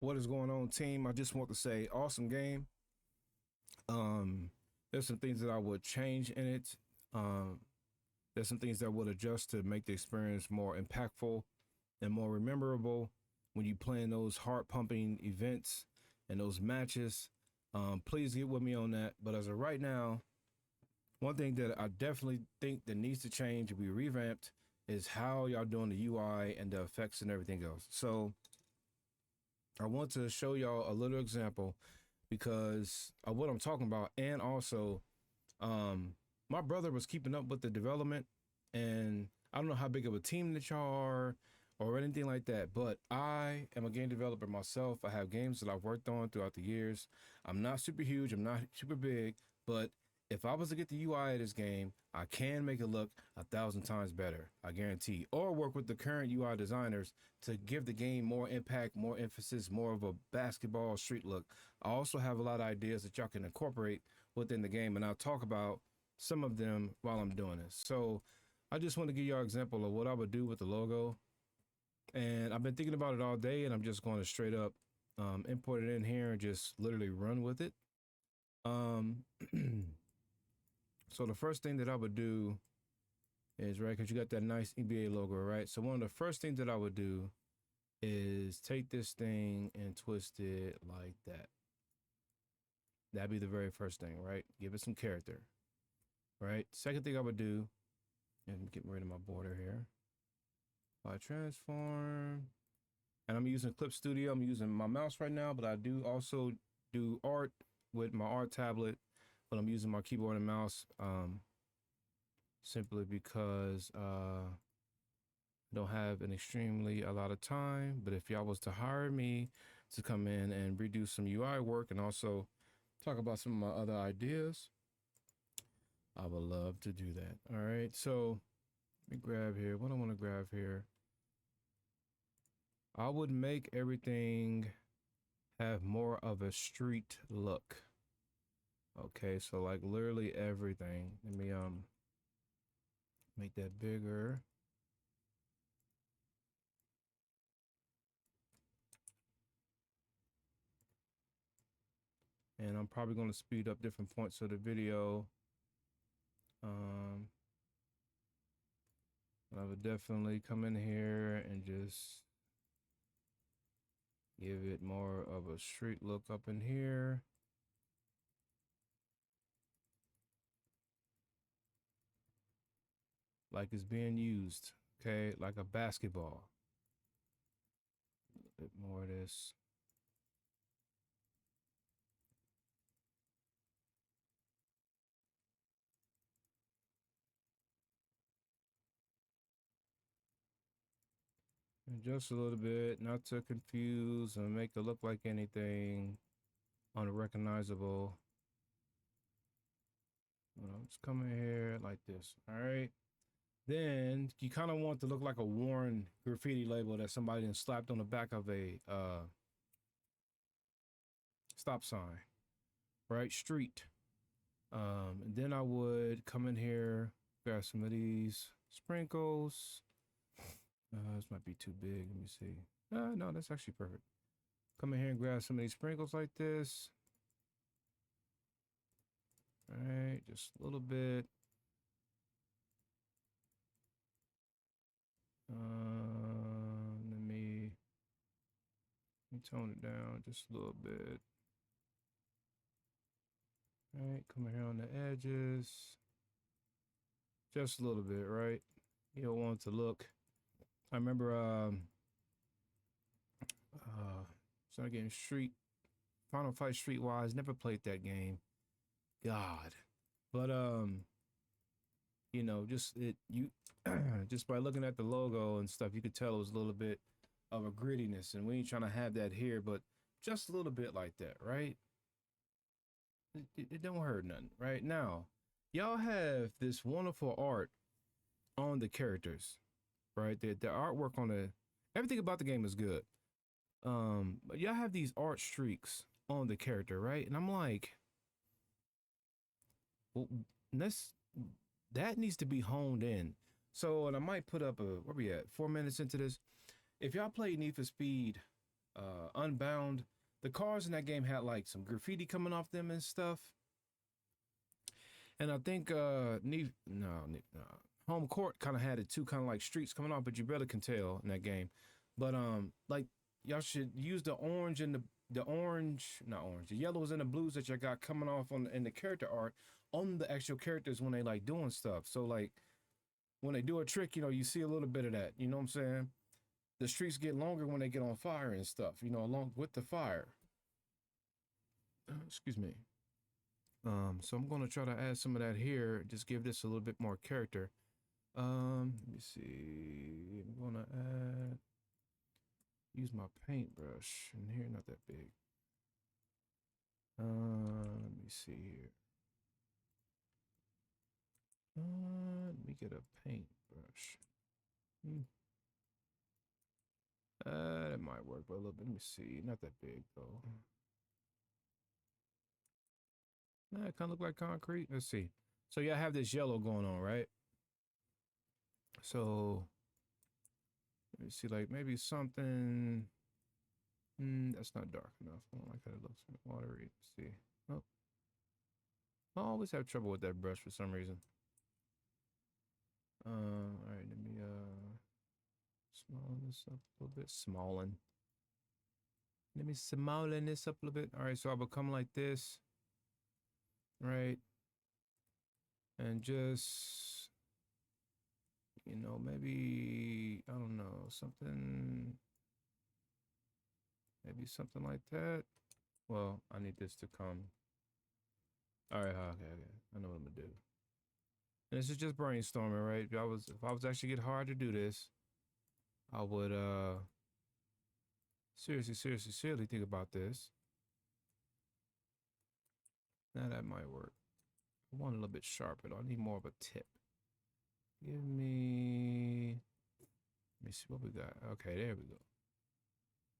What is going on, team? I just want to say, awesome game. Um, there's some things that I would change in it. Um, there's some things that I would adjust to make the experience more impactful and more memorable when you play in those heart pumping events and those matches. Please get with me on that. But as of right now, one thing that I definitely think that needs to change and be revamped is how y'all doing the UI and the effects and everything else. So I want to show y'all a little example because of what I'm talking about, and also um, my brother was keeping up with the development, and I don't know how big of a team that y'all are or anything like that, but I am a game developer myself. I have games that I've worked on throughout the years. I'm not super huge, I'm not super big, but if I was to get the UI of this game, I can make it look 1,000 times better, I guarantee. Or work with the current UI designers to give the game more impact, more emphasis, more of a basketball street look. I also have a lot of ideas that y'all can incorporate within the game, and I'll talk about some of them while I'm doing this. So I just want to give y'all an example of what I would do with the logo. And I've been thinking about it all day, and I'm just going to straight up import it in here and just literally run with it. Um, so the first thing that I would do is, right, because you got that nice EBA logo, right? So one of the first things that I would do is take this thing and twist it like that. That'd be the very first thing, right? Give it some character, right? Second thing I would do, and get rid of my border here. Transform, and I'm using Clip Studio. I'm using my mouse right now, but I do also do art with my art tablet, but I'm using my keyboard and mouse simply because I don't have an extremely a lot of time. But if y'all was to hire me to come in and redo some UI work and also talk about some of my other ideas, I would love to do that. All right, so let me grab here. What I want to grab here, I would make everything have more of a street look. Okay, so like literally everything. Let me make that bigger. And I'm probably going to speed up different points of the video. I would definitely come in here and just give it more of a street look up in here. Like it's being used, okay, like a basketball. A bit more of this. And just a little bit, not to confuse and make it look like anything unrecognizable. Just come in here like this, all right? Then you kind of want to look like a worn graffiti label that somebody then slapped on the back of a stop sign, right? Street. And then I would come in here, grab some of these sprinkles. This might be too big. Let me see. No, that's actually perfect. Come in here and grab some of these sprinkles like this. All right, just a little bit. Let me tone it down just a little bit. All right, come here on the edges. Just a little bit, right? You don't want it to look. I remember started getting Final Fight Streetwise, never played that game. God. But just just by looking at the logo and stuff, you could tell it was a little bit of a grittiness, and we ain't trying to have that here, but just a little bit like that, right? It don't hurt nothing, right? Now, y'all have this wonderful art on the characters, right? The artwork on everything about the game is good. But y'all have these art streaks on the character, right? And I'm like, well, that needs to be honed in. So, and I might put up where we at? 4 minutes into this. If y'all play Need for Speed Unbound. The cars in that game had like some graffiti coming off them and stuff. And I think Home Court kind of had it too, kind of like streets coming off, but you better can tell in that game. But like y'all should use the orange and the orange, not orange, the yellows and the blues that you got coming off on in the character art on the actual characters when they like doing stuff. So like when they do a trick, you know, you see a little bit of that. You know what I'm saying? The streets get longer when they get on fire and stuff. You know, along with the fire. Excuse me. So I'm gonna try to add some of that here. Just give this a little bit more character. Let me see. I'm gonna use my paintbrush in here, not that big. Let me see here. Let me get a paintbrush. That might work, but a little bit. Let me see. Not that big though. Nah, it kind of look like concrete. Let's see. So y'all have this yellow going on, right? So let me see, like maybe something. That's not dark enough. I don't like how it looks watery. Let's see. Oh, I always have trouble with that brush for some reason. All right, let me smallen this up a little bit. Smallen. Let me smallen this up a little bit. All right, so I'll become like this, right? And just, you know, maybe I don't know, something. Maybe something like that. Well, I need this to come. All right, okay. I know what I'm gonna do. And this is just brainstorming, right? If I was actually get hard to do this, I would seriously think about this. Now that might work. I want a little bit sharper though. I need more of a tip. Give me. Let me see what we got. Okay, there we go.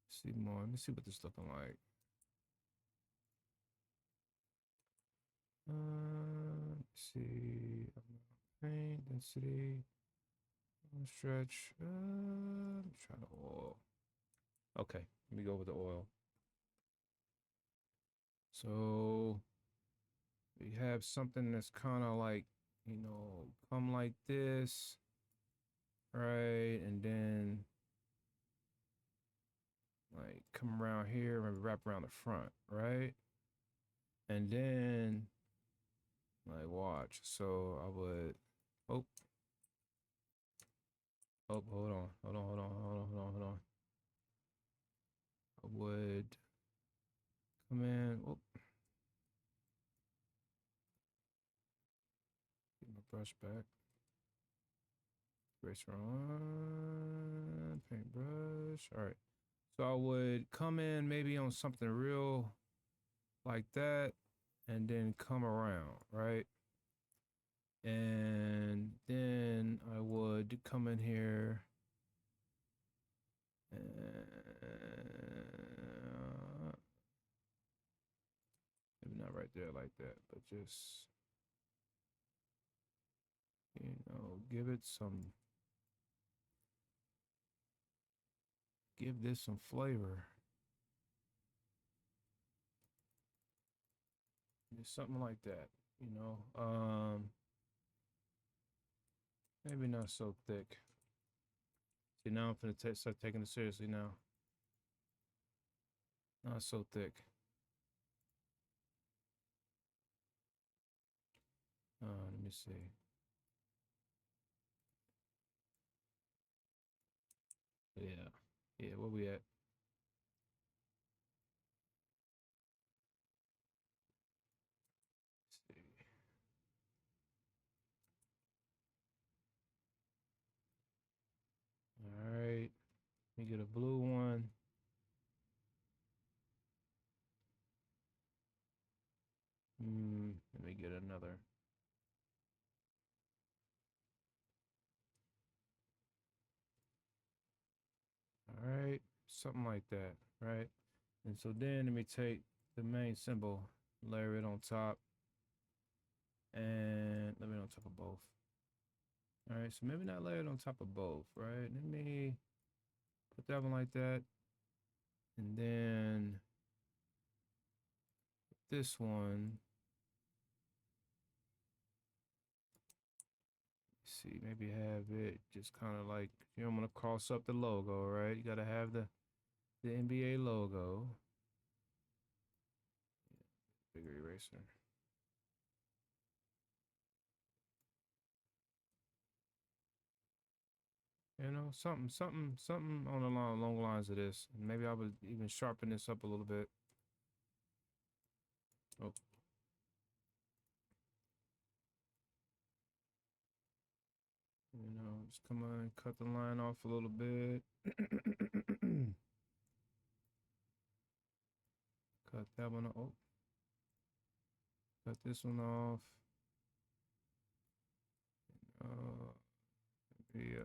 See more. Let me see what this looking like. Let's see. Paint density. Stretch. I'm trying to oil. Okay, let me go with the oil. So we have something that's kind of like, you know, come like this, right? And then like come around here, maybe wrap around the front, right? And then like watch. So I would, oh, hold on. I would come in, oh, get my brush back. Eraser on, paintbrush. All right. So I would come in maybe on something real like that and then come around, right? And then I would come in here and maybe not right there like that, but just, you know, give this some flavor. Just something like that, you know. Maybe not so thick. See, now I'm gonna start taking it seriously now. Not so thick. Let me see. Yeah, where we at? Let's see. All right, let me get a blue one. Let me get another. All right, something like that, right? And so then let me take the main symbol, layer it on top, and let me on top of both. All right, so maybe not layer it on top of both, right? Let me put that one like that. And then this one, see, maybe have it just kind of like, you don't want to cross up the logo, right? You got to have the NBA logo. Bigger eraser. You know, something on the long lines of this. Maybe I would even sharpen this up a little bit. Oh, you know, just come on, cut the line off a little bit. Cut that one off. Oh, cut this one off. Uh, maybe,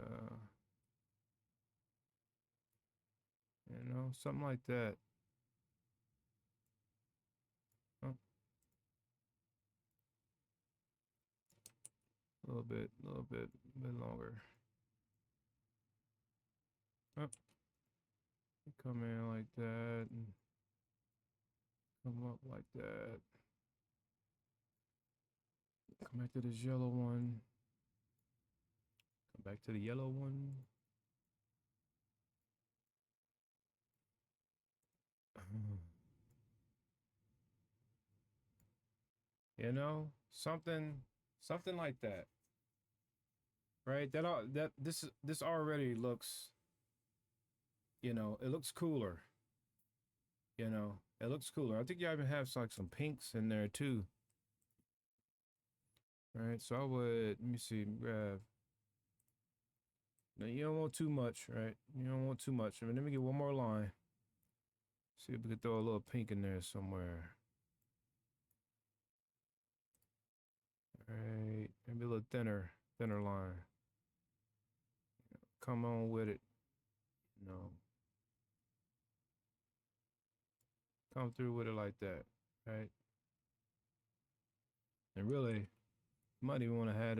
you know, something like that. Oh, a bit longer. Oh, come in like that and come up like that. Come back to this yellow one. Come back to the yellow one. You know, something like that, right? This already looks, you know, it looks cooler. You know, it looks cooler. I think you even have like some pinks in there too, right? So I would, let me see, grab. Now you don't want too much, right? You don't want too much. I mean, let me get one more line. See if we can throw a little pink in there somewhere. Right, maybe a little thinner line. Come on with it. You know, come through with it like that, right? And really, you might even want to have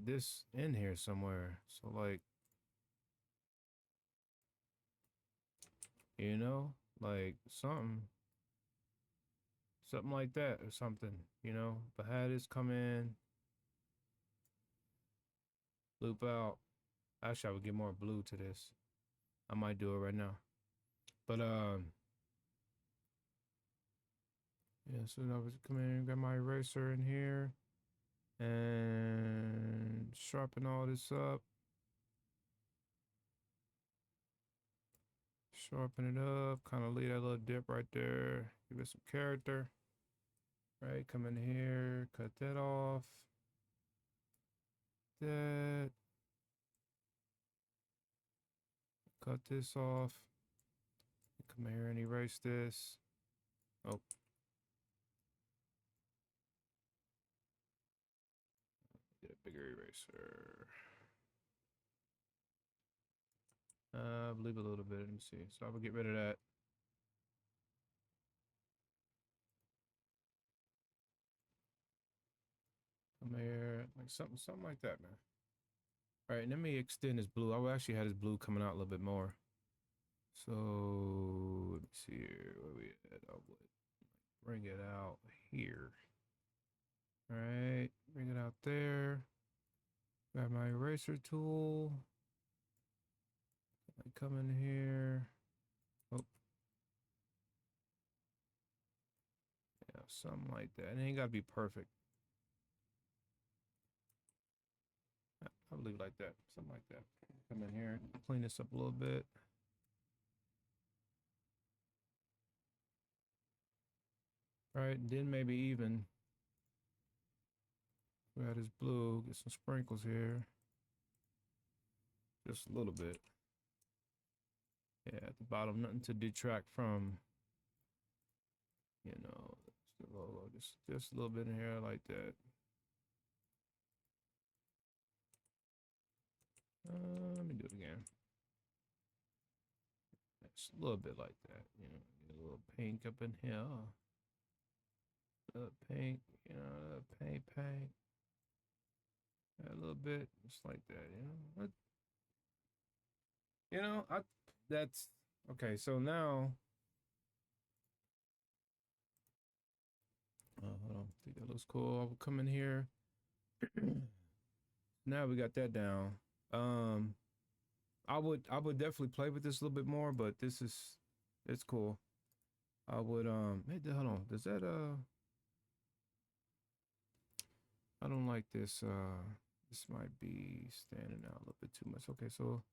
this in here somewhere. So like, you know, like something like that or something, you know. But have this come in, loop out. Actually, I would get more blue to this. I might do it right now. But yeah. So I was come in, grab my eraser in here, and sharpen all this up. Sharpen it up, kind of leave that little dip right there. Give it some character. Right, come in here, cut that off. That. Cut this off. Come here and erase this. Oh. Get a bigger eraser. Leave a little bit. Let me see. So I will get rid of that. Come here, like something like that, man. All right, let me extend this blue. I will actually have this blue coming out a little bit more. So let me see here. Where we at? I would bring it out here. All right, bring it out there. Grab my eraser tool. I come in here. Oh, yeah, something like that. It ain't gotta be perfect. I'll leave it like that. Something like that. Come in here, clean this up a little bit. All right, then maybe even grab this blue, get some sprinkles here. Just a little bit. Yeah, at the bottom, nothing to detract from, you know, the logo. Just a little bit in here like that. Let me do it again. Just a little bit like that, you know, get a little pink up in here. A little pink, you know, a little paint. A little bit, just like that, you know. You know, that's okay. So now I think that looks cool. I'll come in here. Now we got that down. Um, I would definitely play with this a little bit more, but it's cool. I would hey, hold on. Does that I don't like this. This might be standing out a little bit too much. Okay, so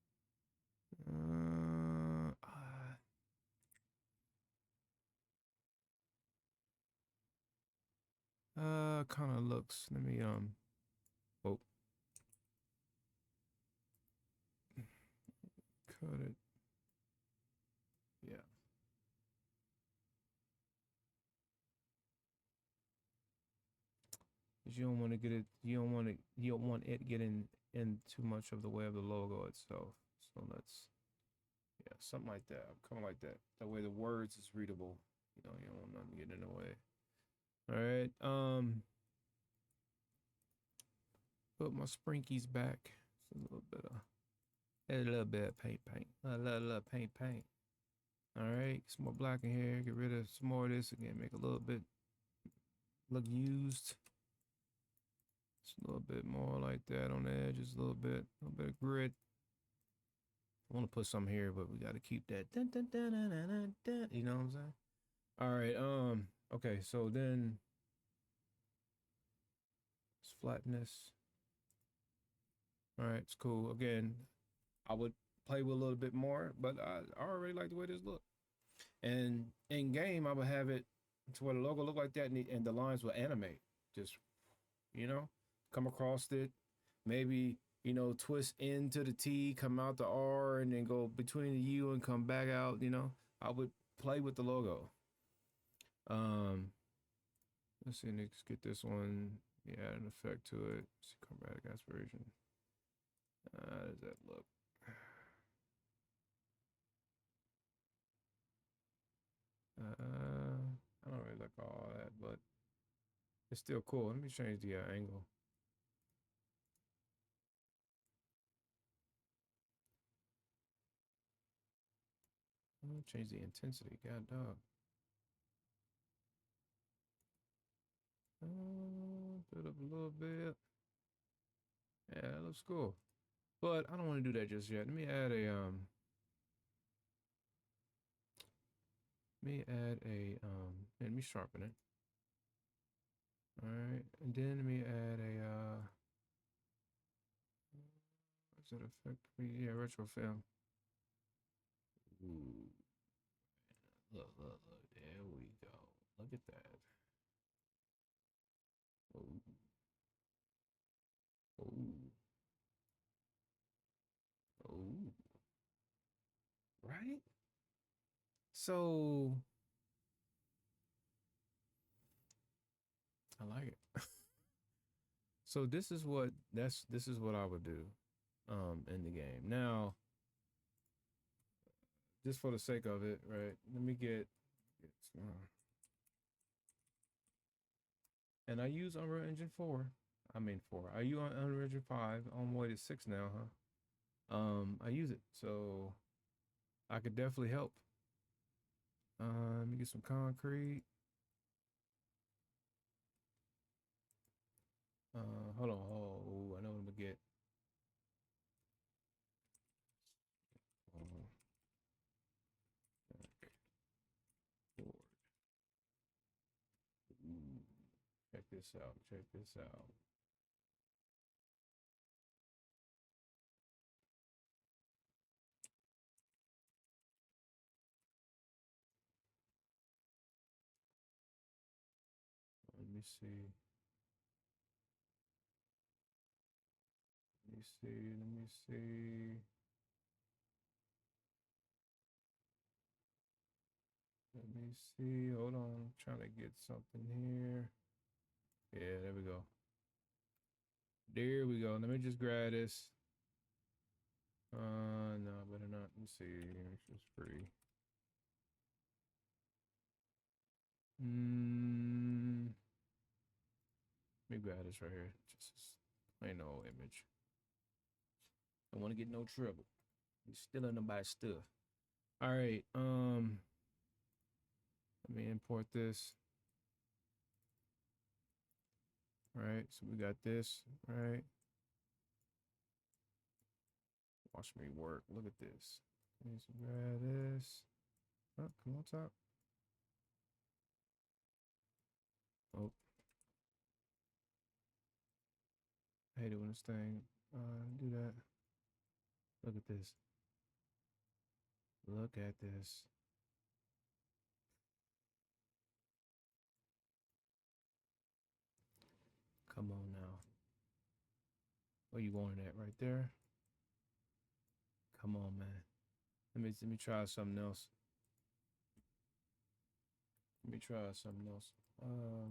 uh, kind of looks. Let me oh, cut it. Yeah. Cause you don't want to get it. You don't want to. You don't want it getting in too much of the way of the logo itself. So let's, yeah, something like that. Kind of like that. That way the words is readable. You don't want nothing getting in the way. All right. Put my sprinkies back. It's a little bit of, add a little bit of paint. A little paint. All right. Some more black in here. Get rid of some more of this again. Make a little bit look used. Just a little bit more like that on the edges. A little bit of grit. I want to put some here, but we got to keep that. Dun, dun, dun, dun, dun, dun, dun, you know what I'm saying? All right. Okay. So then, it's flatness. All right. It's cool. Again, I would play with a little bit more, but I already like the way this look. And in game, I would have it to where the logo look like that, and the lines will animate. Just, you know, come across it. Maybe, twist into the T, come out the R, and then go between the U and come back out. I would play with the logo. Let's see, let's get this one. Yeah, add an effect to it. Let's see, chromatic aspiration. How does that look? I don't really like all that, but it's still cool. Let me change the angle. I'm gonna change the intensity. God dog. Put up a little bit. Yeah, that looks cool. But I don't want to do that just yet. Let me sharpen it. All right, and then let me add a what's that effect? Yeah, retro film. Ooh, look. There we go. Look at that. Oh, oh, oh. Right? So I like it. So this is what I would do in the game. Now, just for the sake of it, right? Let me get and I use Unreal Engine 4. I mean 4. I use Unreal Engine 5. On my way to 6 now, huh? I use it. So I could definitely help. Let me get some concrete. Hold on. Oh, I know what I'm gonna get. Check this out. Check this out. Let me see. Let me see. Let me see. Let me see. Hold on. I'm trying to get something here. Yeah, there we go. There we go. Let me just grab this. No, better not. Let me see. It's just free. Let me grab this right here. Just plain old image. Don't want to get no trouble. You stealing nobody's stuff. All right. Let me import this. right? So we got this, right? Watch me work. Look at this. Let's grab this. Oh, come on top. Oh, I hate it when this thing do that. Look at this. Look at this. Come on now. Where you wanting at right there? Come on, man. Let me try something else. Let me try something else. Uh,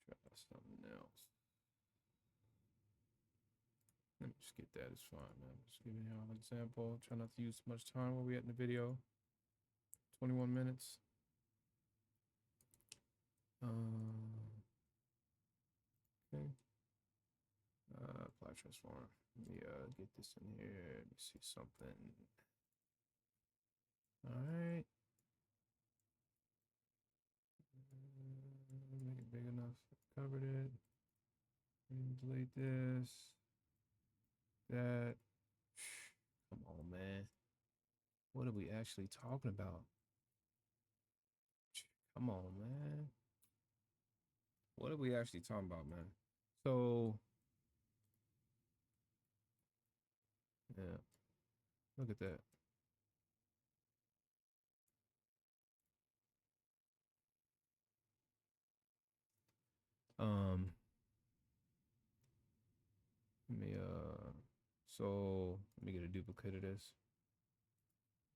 try something else. Let me just get that. It's fine, man. Just giving you an example. Try not to use too much time. Where we at in the video? 21 minutes. Okay. Apply transform. Let me get this in here. Let me see something. All right. Make it big enough. Covered it. Delete this. That. Come on, man. What are we actually talking about? Come on, man. What are we actually talking about, man? So, yeah. Look at that. Let me so let me get a duplicate of this.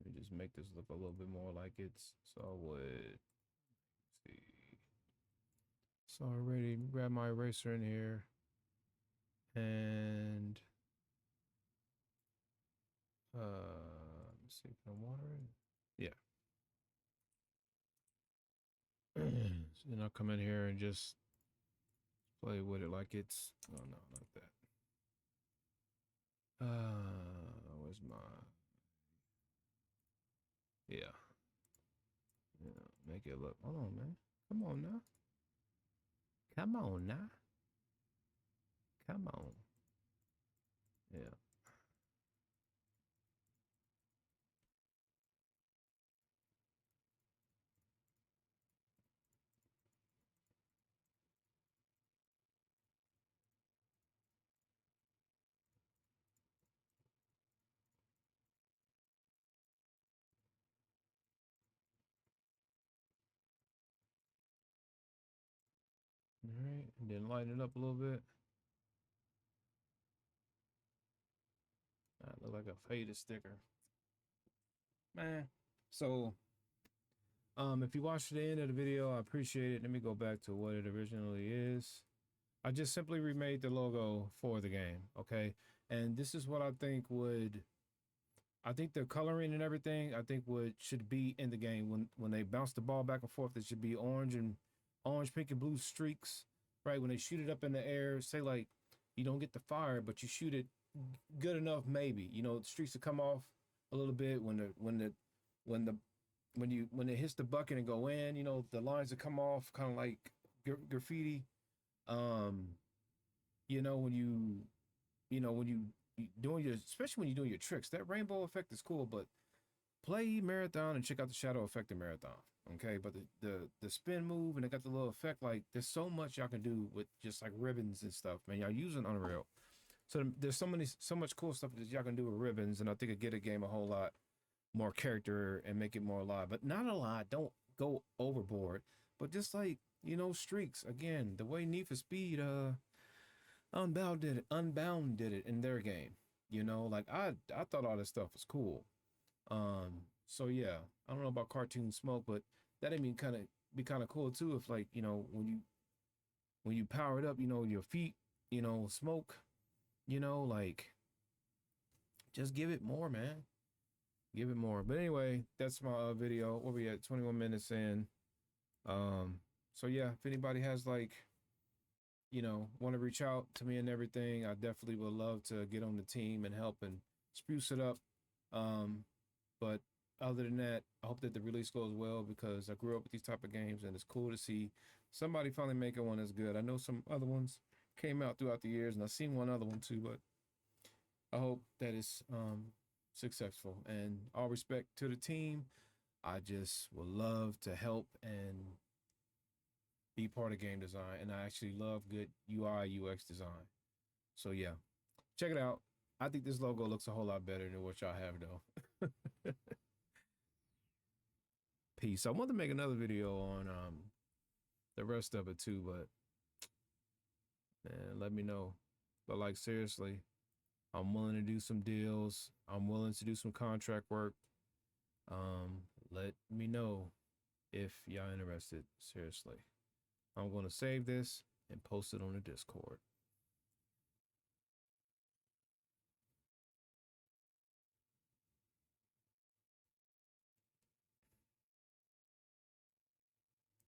Let me just make this look a little bit more like it's so I would see. So already grab my eraser in here and let's see, can I water it? Yeah. So then I'll come in here and just play with it like it's oh no, not that. Where's my yeah. Yeah, make it look. Hold on, man. Come on now. Come on now. Come on. Yeah. All right, and then lighten it up a little bit. That look like a faded sticker, man. So, if you watched the end of the video, I appreciate it. Let me go back to what it originally is. I just simply remade the logo for the game, okay? And this is what I think would. I think the coloring and everything, I think what should be in the game when they bounce the ball back and forth, it should be orange, pink, and blue streaks, right? When they shoot it up in the air, say like you don't get the fire, but you shoot it good enough, maybe the streaks will come off a little bit when it hits the bucket and go in. The lines will come off, kind of like graffiti. Um, when you doing your, especially when you're doing your tricks, that rainbow effect is cool. But play Marathon and check out the shadow effect in Marathon. Okay, but the spin move and it got the little effect. Like there's so much y'all can do with just like ribbons and stuff, man. Y'all using Unreal, so there's so much cool stuff that y'all can do with ribbons, and I think it get a game a whole lot more character and make it more alive. But not a lot. Don't go overboard. But just like streaks again, the way Need for Speed Unbound did it in their game. Like I thought all this stuff was cool. So yeah, I don't know about Cartoon Smoke, but that I mean kind of be kind of cool too if like when you power it up, your feet, smoke, like just give it more, man. Give it more. But anyway, that's my video. What we at? 21 minutes in. So yeah, if anybody has like you know, want to reach out to me and everything, I definitely would love to get on the team and help and spruce it up. But other than that, I hope that the release goes well because I grew up with these type of games and it's cool to see somebody finally making one that's good. I know some other ones came out throughout the years and I've seen one other one too, but I hope that it's successful. And all respect to the team. I just would love to help and be part of game design. And I actually love good UI, UX design. So yeah, check it out. I think this logo looks a whole lot better than what y'all have though. Peace. I want to make another video on the rest of it too, but man, let me know. But like seriously, I'm willing to do some deals. I'm willing to do some contract work. Let me know if y'all interested. Seriously. I'm going to save this and post it on the Discord.